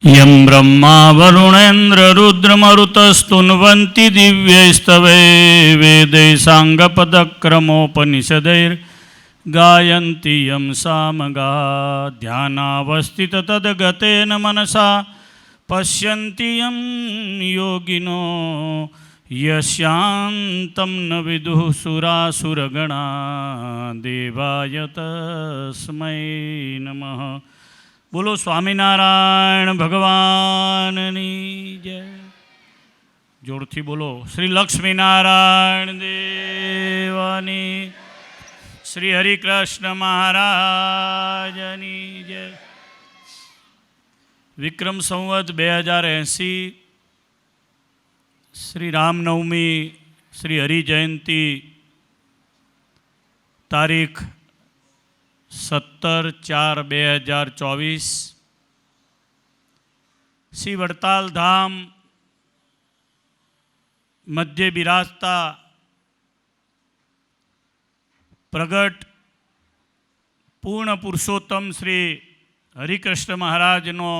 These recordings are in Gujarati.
यं ब्रह्मा वरुणेन्द्ररुद्रमरुतस्तुन्वन्ति दिव्यैस्तवै वेदैः साङ्गपदक्रमोपनिषदैर्गायन्ति यं सामगा ध्यानावस्थिततद्गतेन मनसा पश्यन्ति यं योगिनो यस्यान्तं न विदुः सुरासुरगणा देवाय तस्मै नमः। बोलो स्वामीनारायण भगवाननी जय। जोरथी बोलो श्री लक्ष्मीनारायण देवानी, श्री हरिकृष्ण महाराजनी जय। विक्रम संवत 2080 श्री रामनवमी श्री हरि जयंती तारीख 17/4/2024 श्री वड़ताल धाम मध्य बिराजता प्रगट पूर्ण पुरुषोत्तम श्री हरिकृष्ण महाराजनो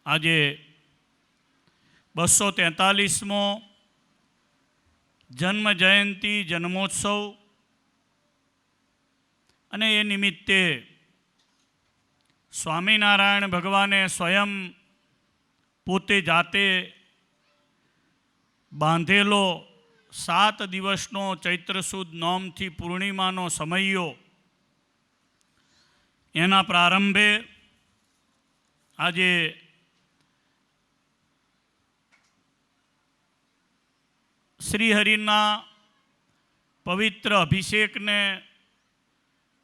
आजे 243मो जन्म जयंती जन्मोत्सव અને એ નિમિત્તે સ્વામિનારાયણ ભગવાને સ્વયં પોતે જાતે બાંધેલો 7 દિવસનો ચૈત્ર સુદ નોમથી પૂર્ણિમાનો સમયો એના પ્રારંભે આજે શ્રીહરિના પવિત્ર અભિષેકને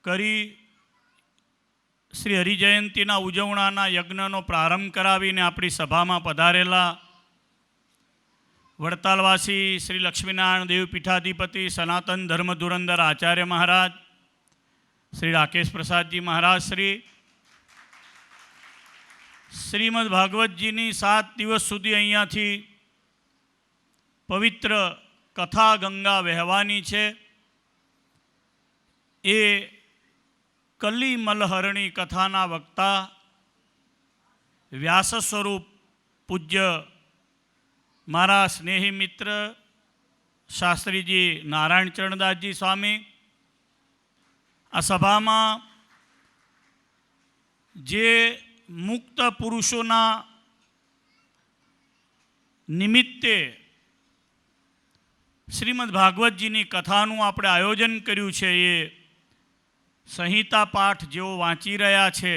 કરી શ્રી હરિજયંતીના ઉજવણાના યજ્ઞનો પ્રારંભ કરાવીને આપણી સભામાં પધારેલા વડતાલવાસી શ્રી લક્ષ્મીનારાયણ દેવ પીઠાધિપતિ સનાતન ધર્મ ધુરંધર આચાર્ય મહારાજ શ્રી રાકેશ પ્રસાદજી મહારાજ શ્રીમદ ભાગવતજીની 7 દિવસ સુધી અહીંયાથી પવિત્ર કથા ગંગા વહેવાની છે। એ કલી મલહરણી કથાના વક્તા વ્યાસ સ્વરૂપ પૂજ્ય મારા સ્નેહી મિત્ર શાસ્ત્રીજી નારાયણ ચરણદાસજી સ્વામી આ સભામાં જે મુક્ત પુરુષોના નિમિત્તે શ્રીમદ ભાગવતજીની કથાનું આપણે આયોજન કર્યું છે। એ સંહિતા પાઠ જેઓ વાંચી રહ્યા છે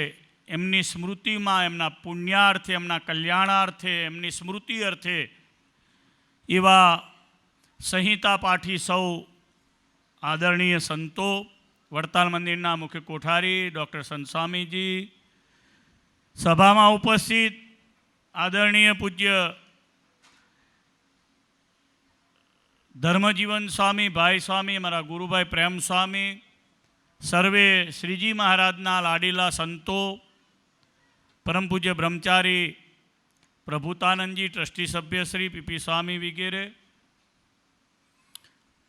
એમની સ્મૃતિમાં, એમના પુણ્યાર્થે, એમના કલ્યાણાર્થે, એમની સ્મૃતિ અર્થે એવા સંહિતા પાઠી સૌ આદરણીય સંતો, વડતાલ મંદિરના મુખ્ય કોઠારી ડૉક્ટર સંત સ્વામીજી, સભામાં ઉપસ્થિત આદરણીય પૂજ્ય ધર્મજીવન સ્વામી, ભાઈ સ્વામી, અમારા ગુરુભાઈ પ્રેમ સ્વામી, સર્વે શ્રીજી મહારાજના લાડીલા સંતો, પરમ પૂજ્ય બ્રહ્મચારી પ્રભુતાનંદજી, ટ્રસ્ટી સભ્ય શ્રી પીપી સ્વામી વગેરે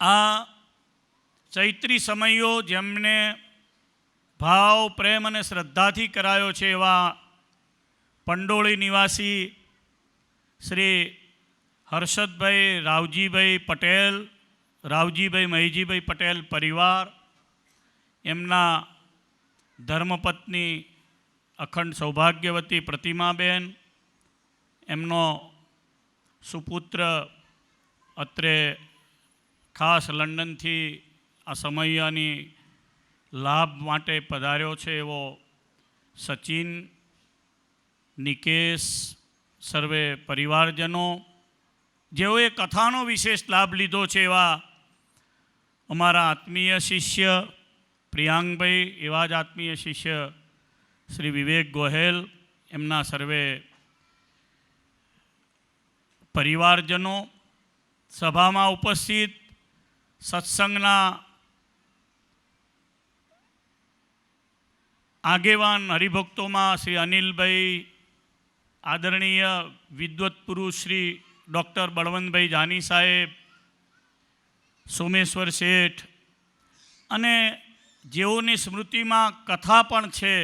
આ ચૈત્રી સમયો જેમને ભાવ પ્રેમ અને શ્રદ્ધાથી કરાયો છે એવા પંડોળી નિવાસી શ્રી હર્ષદભાઈ રાવજીભાઈ પટેલ, રાવજીભાઈ મહીજીભાઈ પટેલ પરિવાર, એમના ધર્મપત્ની અખંડ સૌભાગ્યવતી પ્રતિમાબેન, એમનો સુપુત્ર અત્રે ખાસ લંડનથી આ સમયાની લાભ માટે પધાર્યો છે એવો સચિન, નિકેશ, સર્વે પરિવારજનો જેઓએ કથાનો વિશેષ લાભ લીધો છે એવા અમારા આત્મીય શિષ્ય પ્રિયાંગભાઈ, એવા જ આત્મીય શિષ્ય શ્રી વિવેક ગોહેલ, એમના સર્વે પરિવારજનો, સભામાં ઉપસ્થિત સત્સંગના આગેવાન હરિભક્તોમાં શ્રી અનિલભાઈ, આદરણીય વિદ્વત પુરુષ શ્રી ડૉક્ટર બળવંતભાઈ જાની સાહેબ, સોમેશ્વર શેઠ અને જેઓની સ્મૃતિમાં કથા પણ છે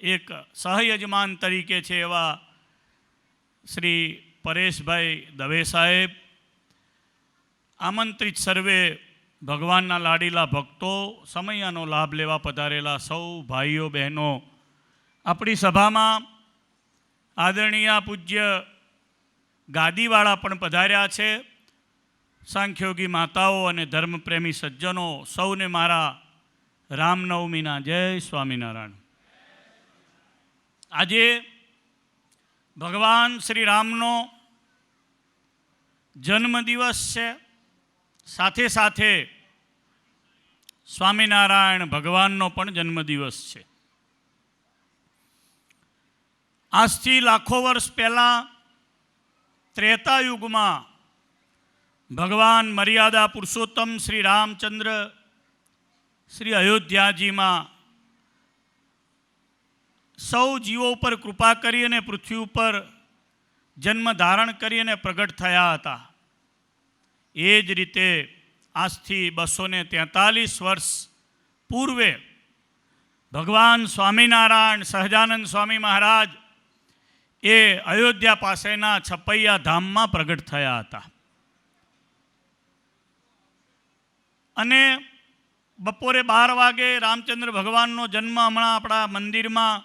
એક સહયજમાન તરીકે છે એવા શ્રી પરેશભાઈ દવે સાહેબ, આમંત્રિત સર્વે ભગવાનના લાડીલા ભક્તો, સમયનો લાભ લેવા પધારેલા સૌ ભાઈઓ બહેનો, આપણી સભામાં આદરણીય પૂજ્ય ગાદીવાળા પણ પધાર્યા છે, સાંખ્યોગી માતાઓ અને ધર્મપ્રેમી સજ્જનો, સૌને મારા રામનવમીના જય સ્વામિનારાયણ. આજે ભગવાન શ્રી રામનો જન્મદિવસ છે, સાથે સાથે સ્વામિનારાયણ ભગવાનનો પણ જન્મદિવસ છે. આજથી લાખો વર્ષ પહેલાં ત્રેતા યુગમાં ભગવાન મર્યાદા પુરુષોત્તમ શ્રી રામચંદ્ર શ્રી અયોધ્યાજીમાં સૌ જીવો ઉપર કૃપા કરી અને પૃથ્વી ઉપર જન્મ ધારણ કરી અને પ્રગટ થયા હતા. એ જ રીતે આજથી 243 વર્ષ પૂર્વે ભગવાન સ્વામિનારાયણ સહજાનંદ સ્વામી મહારાજ એ અયોધ્યા પાસેના છપૈયા ધામમાં પ્રગટ થયા હતા. અને બપોરે 12 વાગે રામચંદ્ર ભગવાનનો જન્મ હમણાં આપણા મંદિરમાં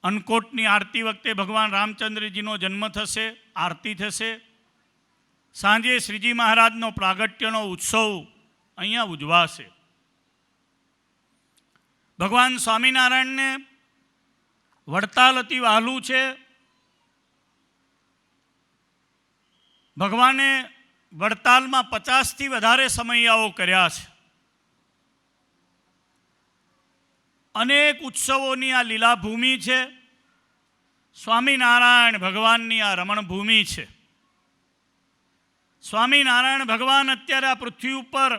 અન્નકોટની આરતી વખતે ભગવાન રામચંદ્રજીનો જન્મ થશે, આરતી થશે. સાંજે શ્રીજી મહારાજનો પ્રાગટ્યનો ઉત્સવ અહીંયા ઉજવાશે. ભગવાન સ્વામિનારાયણને વડતાલ અતિ વહાલું છે. ભગવાને વડતાલમાં 50થી વધારે સમૈયાઓ કર્યા છે. અનેક ઉત્સવોની આ લીલાભૂમિ છે. સ્વામિનારાયણ ભગવાનની આ રમણભૂમિ છે. સ્વામિનારાયણ ભગવાન અત્યારે આ પૃથ્વી ઉપર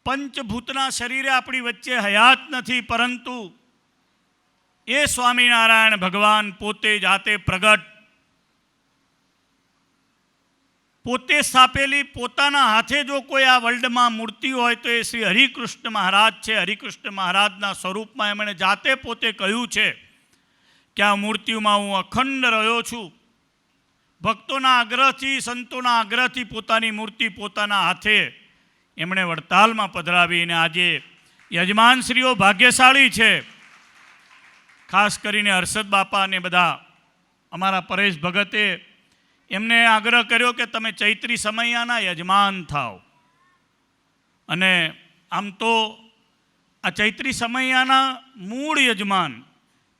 પંચભૂતના શરીરે આપણી વચ્ચે હયાત નથી, પરંતુ એ સ્વામિનારાયણ ભગવાન પોતે જાતે પ્રગટ, પોતે સ્થાપેલી પોતાના હાથે જો કોઈ આ વર્લ્ડમાં મૂર્તિ હોય તો એ શ્રી હરિકૃષ્ણ મહારાજ છે. હરિકૃષ્ણ મહારાજના સ્વરૂપમાં એમણે જાતે પોતે કહ્યું છે કે આ મૂર્તિઓમાં હું અખંડ રહ્યો છું. ભક્તોના આગ્રહથી, સંતોના આગ્રહથી પોતાની મૂર્તિ પોતાના હાથે એમણે વડતાલમાં પધરાવીને આજે યજમાનશ્રીઓ ભાગ્યશાળી છે. ખાસ કરીને હર્ષદ બાપા અને બધા અમારા પરેશ ભગતે એમને આગ્રહ કર્યો કે તમે ચૈત્રી સમૈયાના યજમાન થાઓ. અને આમ તો આ ચૈત્રી સમૈયાના મૂળ યજમાન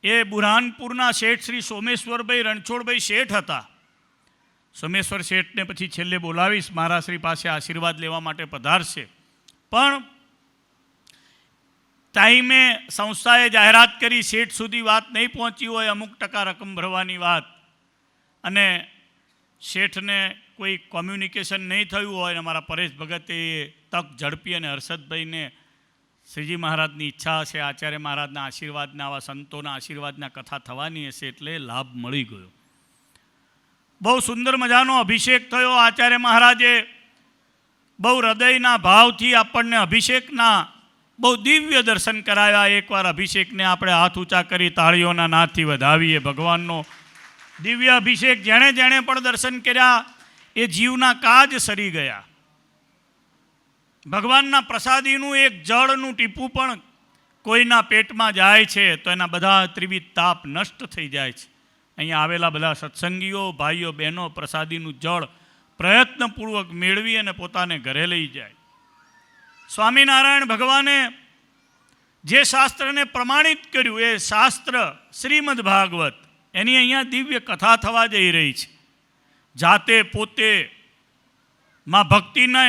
એ બુરહાનપુરના શેઠ શ્રી સોમેશ્વરભાઈ રણછોડભાઈ શેઠ હતા. સોમેશ્વર શેઠને પછી છેલ્લે બોલાવીશ, મારા શ્રી પાસે આશીર્વાદ લેવા માટે પધારશે. પણ ટાઈમે સંસ્થાએ જાહેરાત કરી, શેઠ સુધી વાત નહીં પહોંચી હોય, અમુક ટકા રકમ ભરવાની વાત, અને શેઠને કોઈ કોમ્યુનિકેશન નહીં થયું હોય, અને અમારા પરેશ ભગતે તક ઝડપી અને હર્ષદભાઈને શ્રીજી મહારાજની ઈચ્છા હશે, આચાર્ય મહારાજના આશીર્વાદના, આવા સંતોના આશીર્વાદના કથા થવાની હશે, એટલે લાભ મળી ગયો. બહુ સુંદર મજાનો અભિષેક થયો. આચાર્ય મહારાજે બહુ હૃદયના ભાવથી આપણને અભિષેકના બહુ દિવ્ય દર્શન કરાવ્યા. એકવાર અભિષેકને આપણે હાથ ઊંચા કરી તાળીઓના નાદથી વધાવીએ. ભગવાનનો દિવ્ય અભિષેક જેણે જેણે પણ દર્શન કર્યા એ જીવના કાજ સરી ગયા. ભગવાનના પ્રસાદીનું એક જળનું ટીપું પણ કોઈના પેટમાં જાય છે તો એના બધા ત્રિવિધ તાપ નષ્ટ થઈ જાય છે. અહીંયા આવેલા બધા સત્સંગીઓ, ભાઈઓ, બહેનો પ્રસાદીનું જળ પ્રયત્નપૂર્વક મેળવી અને પોતાને ઘરે લઈ જાય. સ્વામિનારાયણ ભગવાને જે શાસ્ત્રને પ્રમાણિત કર્યું એ શાસ્ત્ર શ્રીમદ ભાગવત, એની અહીંયા દિવ્ય કથા થવા જઈ રહી છે. જાતે પોતે માં ભક્તિને,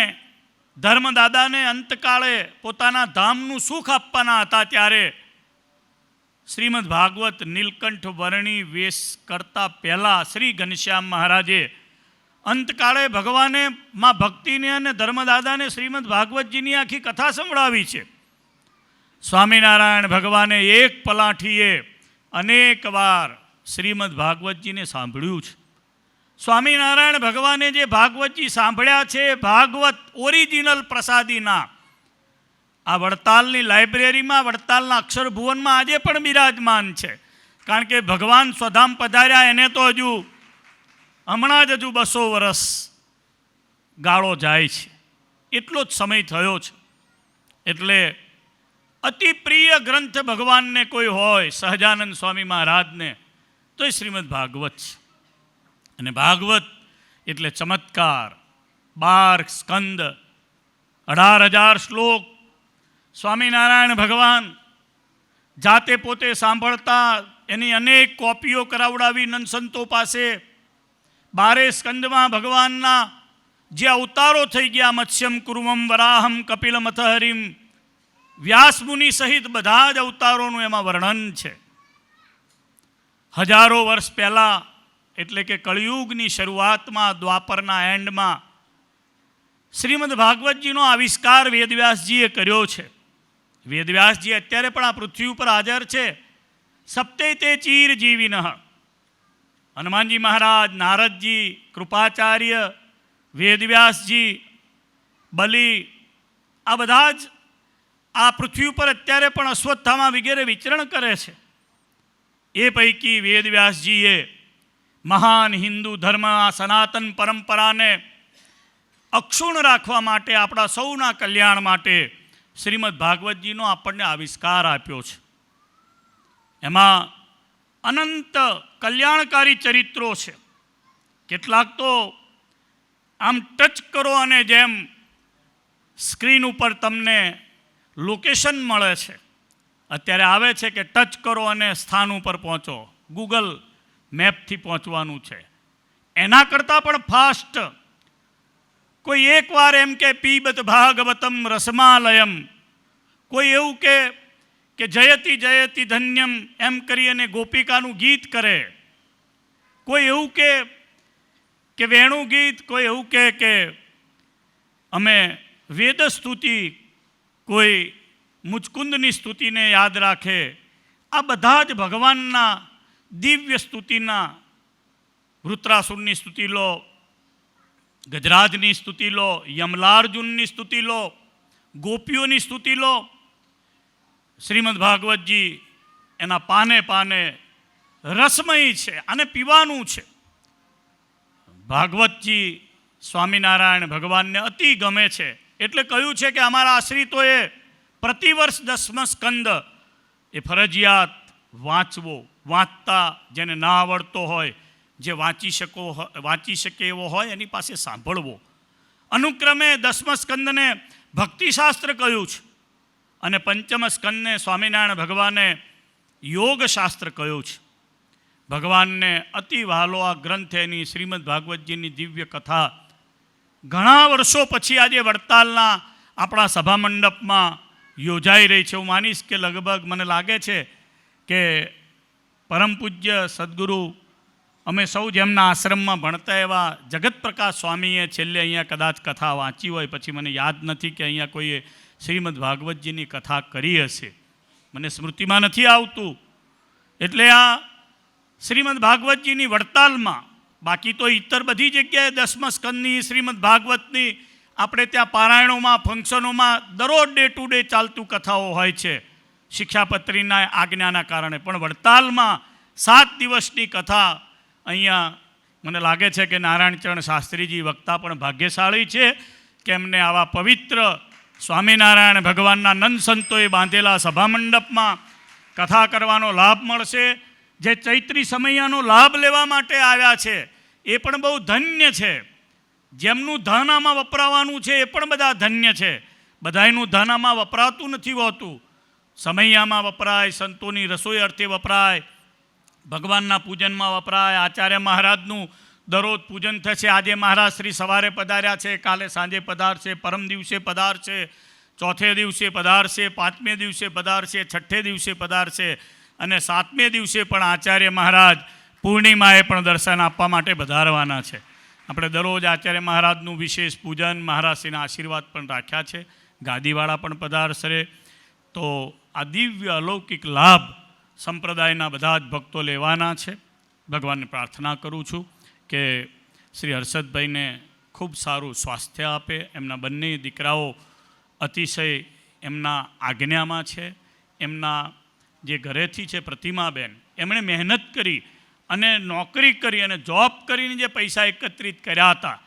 ધર્મદાદાને અંતકાળે પોતાના ધામનું સુખ આપવાના હતા, ત્યારે શ્રીમદ ભાગવત નીલકંઠ વર્ણી વેશ કરતાં પહેલાં શ્રી ઘનશ્યામ મહારાજે અંતકાળે ભગવાને માં ભક્તિને અને ધર્મદાદાને શ્રીમદ ભાગવતજીની આખી કથા સંભળાવી છે. સ્વામિનારાયણ ભગવાને એક પલાઠીએ અનેક વાર શ્રીમદ ભાગવતજીને સાંભળ્યું છે. સ્વામિનારાયણ ભગવાને જે ભાગવતજી સાંભળ્યા છે, ભાગવત ઓરિજિનલ પ્રસાદીના આ વડતાલની લાઇબ્રેરીમાં, વડતાલના અક્ષરભુવનમાં આજે પણ બિરાજમાન છે. કારણ કે ભગવાન સ્વધામ પધાર્યા એને તો હજુ હમણાં જ 200 વર્ષ ગાળો જાય છે, એટલો જ સમય થયો છે. એટલે અતિ પ્રિય ગ્રંથ ભગવાનને કોઈ હોય સહજાનંદ સ્વામી મહારાજને તો એ શ્રીમદ ભાગવત છે. અને ભાગવત એટલે ચમત્કાર. 12 સ્કંદ, 18,000 શ્લોક. સ્વામિનારાયણ ભગવાન જાતે પોતે સાંભળતા, એની અનેક કોપીઓ કરાવડાવી નંદસંતો પાસે. 12 સ્કંદમાં ભગવાનના જે અવતારો થઈ ગયા, મત્સ્યમ કુર્મમ વરાહમ કપિલમથ હરિમ, વ્યાસમુનિ સહિત બધા જ અવતારોનું એમાં વર્ણન છે. હજારો વર્ષ પહેલાં, એટલે કે કળિયુગની શરૂઆતમાં, દ્વાપરના એન્ડમાં શ્રીમદ ભાગવતજીનો આવિષ્કાર વેદવ્યાસજીએ કર્યો છે. વેદવ્યાસજી અત્યારે પણ આ પૃથ્વી ઉપર હાજર છે. સપ્તે તે ચીર જીવિનઃ, હનુમાનજી મહારાજ, નારદજી, કૃપાચાર્ય, વેદવ્યાસજી, બલિ, આ બધા જ આ પૃથ્વી ઉપર અત્યારે પણ અશ્વત્થામા વગેરે વિચરણ કરે છે. એ પૈકી વેદવ્યાસજીએ મહાન હિન્દુ ધર્મ, સનાતન પરંપરાને અક્ષુણ રાખવા માટે, આપણા સૌના કલ્યાણ માટે શ્રીમદ ભાગવતજીનો આપણને આવિષ્કાર આપ્યો છે. એમાં અનંત કલ્યાણકારી ચરિત્રો છે. કેટલાક તો આમ ટચ કરો અને જેમ સ્ક્રીન ઉપર તમને લોકેશન મળે છે, અત્યારે આવે છે કે ટચ કરો અને સ્થાન ઉપર પહોંચો, ગૂગલ મેપથી પહોંચવાનું છે. એના કરતાં પણ ફાસ્ટ કોઈ એકવાર એમ કે પીબત ભાગવતમ રસમાલયમ, કોઈ એવું કે જયતિ જયતિ ધન્યમ એમ કરી અને ગોપિકાનું ગીત કરે, કોઈ એવું કે વેણુ ગીત, કોઈ એવું કે અમે વેદ સ્તુતિ, કોઈ મુચકુંદની સ્તુતિને યાદ રાખે. આ બધા જ ભગવાનના દિવ્ય સ્તુતિના, વૃત્રાસુરની સ્તુતિ લો, ગજરાજની સ્તુતિ લો, યમલાર્જુનની સ્તુતિ લો, ગોપીઓની સ્તુતિ લો. શ્રીમદ ભાગવતજી એના પાને પાને રસમય છે અને પીવાનું છે. ભાગવતજી સ્વામિનારાયણ ભગવાનને અતિ ગમે છે. એટલે કહ્યું છે કે અમારા આશ્રિતોએ પ્રતિવર્ષ 10મો સ્કંદ એ ફરજિયાત વાંચવો. વાંચતા જેને ના આવડતો હોય, જે વાંચી શકે એવો હોય, એની પાસે સાંભળવો. અનુક્રમે 10મા સ્કંદને ભક્તિશાસ્ત્ર કહ્યું છે અને 5મ સ્કંદને સ્વામિનારાયણ ભગવાને યોગશાસ્ત્ર કહ્યું છે. ભગવાનને અતિ વહાલો આ ગ્રંથ, એની શ્રીમદ ભાગવતજીની દિવ્ય કથા ઘણા વર્ષો પછી આજે વડતાલના આપણા સભા મંડપમાં યોજાઈ રહી છે. હું માનીશ કે લગભગ મને લાગે છે કે પરમ પૂજ્ય સદગુરુ, અમે સૌ જેમના આશ્રમમાં ભણતા એવા જગતપ્રકાશ સ્વામીએ છેલ્લે અહીંયા કદાચ કથા વાંચી હોય, પછી મને યાદ નથી કે અહીંયા કોઈએ શ્રીમદ ભાગવતજીની કથા કરી હશે, મને સ્મૃતિમાં નથી આવતું. એટલે આ શ્રીમદ ભાગવતજીની વડતાલમાં, બાકી તો ઇતર બધી જગ્યાએ 10મા સ્કંદની શ્રીમદ ભાગવતની આપણે ત્યાં પારાયણોમાં, ફંક્શનોમાં દરરોજ ડે ટુ ડે ચાલતું કથાઓ હોય છે શિક્ષાપત્રીના આજ્ઞાના કારણે. પણ વડતાલમાં 7 દિવસની કથા, અહીંયા મને લાગે છે કે નારાયણચરણ શાસ્ત્રીજી વક્તા પણ ભાગ્યશાળી છે કે એમને આવા પવિત્ર સ્વામિનારાયણ ભગવાનના નંદ સંતોએ બાંધેલા સભા મંડપમાં કથા કરવાનો લાભ મળશે. જે ચૈત્રી સમયનો લાભ લેવા માટે આવ્યા છે એ પણ બહુ ધન્ય છે. જેમનું ધન આમાં વપરાવાનું છે એ પણ બધા ધન્ય છે. બધાયનું ધન આમાં વપરાતું નથી હોતું. સમૈયામાં વપરાય, સંતોની રસોઈ અર્થે વપરાય, ભગવાનના પૂજનમાં વપરાય. આચાર્ય મહારાજનું દરરોજ પૂજન થશે. આજે મહારાજ શ્રી સવારે પધાર્યા છે, કાલે સાંજે પધારશે, પરમ દિવસે પધારશે, ચોથે દિવસે પધારશે, 5મે દિવસે પધારશે, 6ઠે દિવસે પધારશે અને 7મે દિવસે પણ આચાર્ય મહારાજ પૂર્ણિમાએ પણ દર્શન આપવા માટે પધારવાના છે. આપણે દરરોજ આચાર્ય મહારાજનું વિશેષ પૂજન, મહારાજશ્રીના આશીર્વાદ પણ રાખ્યા છે. ગાદીવાળા પણ પધારશે. તો આ દિવ્ય અલૌકિક લાભ સંપ્રદાયના બધા જ ભક્તો લેવાના છે. ભગવાનને પ્રાર્થના કરું છું કે શ્રી હર્ષદભાઈને ખૂબ સારું સ્વાસ્થ્ય આપે. એમના બંને દીકરાઓ અતિશય એમના આજ્ઞામાં છે. એમના જે ઘરેથી છે પ્રતિમાબેન, એમણે મહેનત કરી અને નોકરી કરી અને જોબ કરીને જે પૈસા એકત્રિત કર્યા હતા,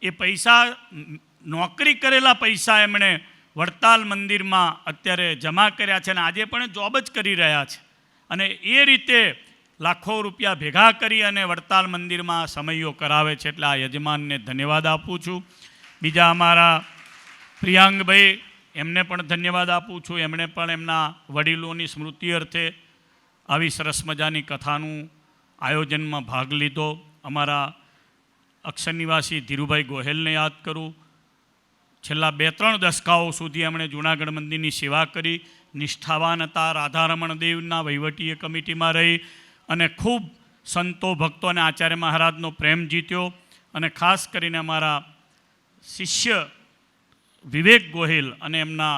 એ પૈસા નોકરી કરેલા પૈસા એમણે વડતાલ મંદિરમાં અત્યારે જમા કર્યા છે અને આજે પણ જોબ જ કરી રહ્યા છે. અને એ રીતે લાખો રૂપિયા ભેગા કરી અને વડતાલ મંદિરમાં સમયો કરાવે છે. એટલે આ યજમાનને ધન્યવાદ આપું છું. બીજા અમારા પ્રિયાંગભાઈ, એમને પણ ધન્યવાદ આપું છું. એમણે પણ એમના વડીલોની સ્મૃતિ અર્થે આવી સરસ મજાની કથાનું આયોજનમાં ભાગ લીધો. અમારા અક્ષર નિવાસી ધીરુભાઈ ગોહેલને યાદ કરું. છેલ્લા 2-3 દશકાઓ સુધી એમણે જૂનાગઢ મંદિરની સેવા કરી, નિષ્ઠાવાન હતા. રાધારમણ દેવના વહીવટીય કમિટીમાં રહી અને ખૂબ સંતો, ભક્તો અને આચાર્ય મહારાજનો પ્રેમ જીત્યો. અને ખાસ કરીને અમારા શિષ્ય વિવેક ગોહિલ અને એમના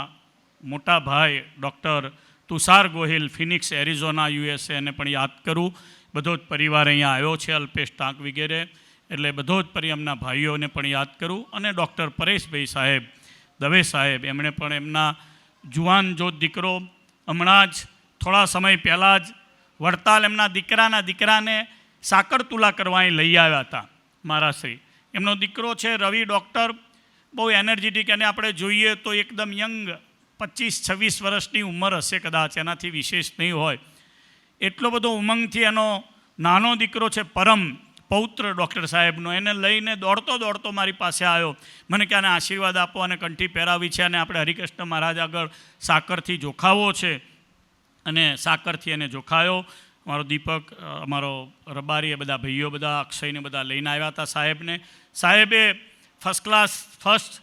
મોટા ભાઈ doctor Tushar Gohil, Phoenix Arizona USA, એને પણ યાદ કરું. બધો જ પરિવાર અહીંયા આવ્યો છે, અલ્પેશ ટાંક વગેરે, એટલે બધો જ એમના ભાઈઓને પણ યાદ કરું. અને ડૉક્ટર પરેશભાઈ સાહેબ, દવે સાહેબ, એમણે પણ એમના જુવાન જોત દીકરો હમણાં જ થોડા સમય પહેલાં જ વડતાલ એમના દીકરાને સાકર તુલા કરવા લઈ આવ્યા હતા મહારાજશ્રી. એમનો દીકરો છે રવિ, ડૉક્ટર, બહુ એનર્જેટિક, અને આપણે જોઈએ તો એકદમ યંગ, 25-26 વર્ષની ઉંમર હશે કદાચ, એનાથી વિશેષ નહીં હોય. એટલો બધો ઉમંગથી એનો નાનો દીકરો છે પરમ, પૌત્ર ડૉક્ટર સાહેબનો, એને લઈને દોડતો મારી પાસે આવ્યો. મને કે આને આશીર્વાદ આપો અને કંઠી પહેરાવી છે અને આપણે હરિકૃષ્ણ મહારાજ આગળ સાકરથી જોખાવો છે. અને સાકરથી એને જોખાયો. અમારો દીપક, અમારો રબારી, એ બધા ભાઈઓ, બધા અક્ષયને બધા લઈને આવ્યા હતા સાહેબને. સાહેબે ફર્સ્ટ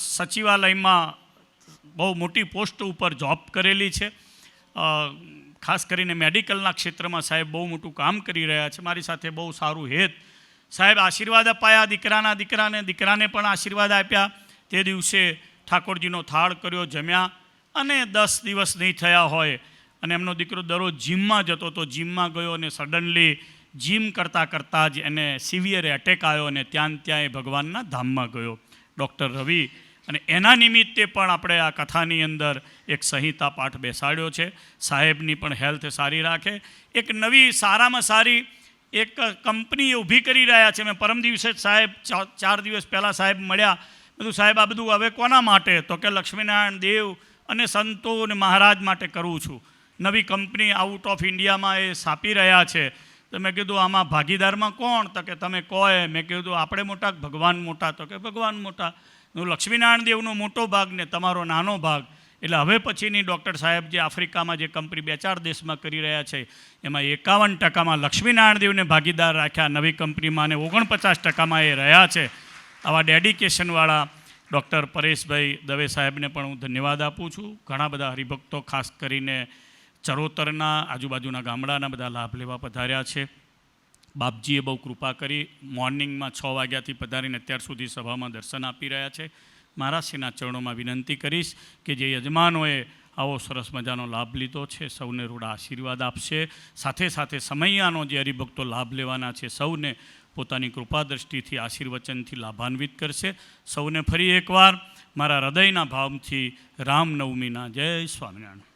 સચિવાલયમાં બહુ મોટી પોસ્ટ ઉપર જોબ કરેલી છે. ખાસ કરીને મેડિકલના ક્ષેત્રમાં સાહેબ બહુ મોટું કામ કરી રહ્યા છે. મારી સાથે બહુ સારું હેત. સાહેબ આશીર્વાદ અપાયા દીકરાને પણ આશીર્વાદ આપ્યા. તે દિવસે ઠાકોરજીનો થાળ કર્યો, જમ્યા. અને 10 દિવસ નહીં થયા હોય અને એમનો દીકરો દરરોજ જીમમાં જતો હતો. જીમમાં ગયો અને સડનલી જીમ કરતાં જ એને સિવિયર એટેક આવ્યો અને ત્યાં એ ભગવાનના ધામમાં ગયો, ડૉક્ટર રવિ. અને એના નિમિત્તે પણ આપણે આ કથાની અંદર એક સંહિતા પાઠ બેસાડ્યો છે. સાહેબની પણ હેલ્થ સારી રાખે. એક નવી સારામાં સારી એક કંપની ઊભી કરી રહ્યા છે. મેં પરમ દિવસે જ સાહેબ 4 દિવસ પહેલાં સાહેબ મળ્યા. બધું સાહેબ આ બધું હવે કોના માટે? તો કે લક્ષ્મીનારાયણ દેવ અને સંતો અને મહારાજ માટે કરું છું. નવી કંપની આઉટ ઓફ ઇન્ડિયામાં એ સ્થાપી રહ્યા છે. તો મેં કીધું આમાં ભાગીદારમાં કોણ? તો કે તમે કહો. મેં કીધું આપણે મોટા ભગવાન મોટા? તો કે ભગવાન મોટા. લક્ષ્મીનારાયણ દેવનો મોટો ભાગ ને તમારો નાનો ભાગ. એટલે હવે પછીની ડૉક્ટર સાહેબ જે આફ્રિકામાં જે કંપની 2-4 દેશમાં કરી રહ્યા છે, એમાં 51% લક્ષ્મીનારાયણ દેવને ભાગીદાર રાખ્યા નવી કંપનીમાં, અને 49% એ રહ્યા છે. આવા ડેડિકેશનવાળા ડૉક્ટર પરેશભાઈ દવે સાહેબને પણ હું ધન્યવાદ આપું છું. ઘણા બધા હરિભક્તો ખાસ કરીને ચરોતરના આજુબાજુના ગામડાના બધા લાભ લેવા પધાર્યા છે. બાપજીએ બહુ કૃપા કરી. મોર્નિંગમાં 6 વાગ્યાથી પધારીને અત્યાર સુધી સભામાં દર્શન આપી રહ્યા છે. મહારાજશ્રીના ચરણોમાં વિનંતી કરીશ કે જે યજમાનોએ આવો સરસ મજાનો લાભ લીધો છે, સૌને રૂડા આશીર્વાદ આપશે. સાથે સાથે સમૈયાનો જે હરિભક્તો લાભ લેવાના છે, સૌને પોતાની કૃપા દ્રષ્ટિથી, આશીર્વચનથી લાભાન્વિત કરશે. સૌને ફરી એકવાર મારા હૃદયના ભાવથી રામનવમીના જય સ્વામિનારાયણ.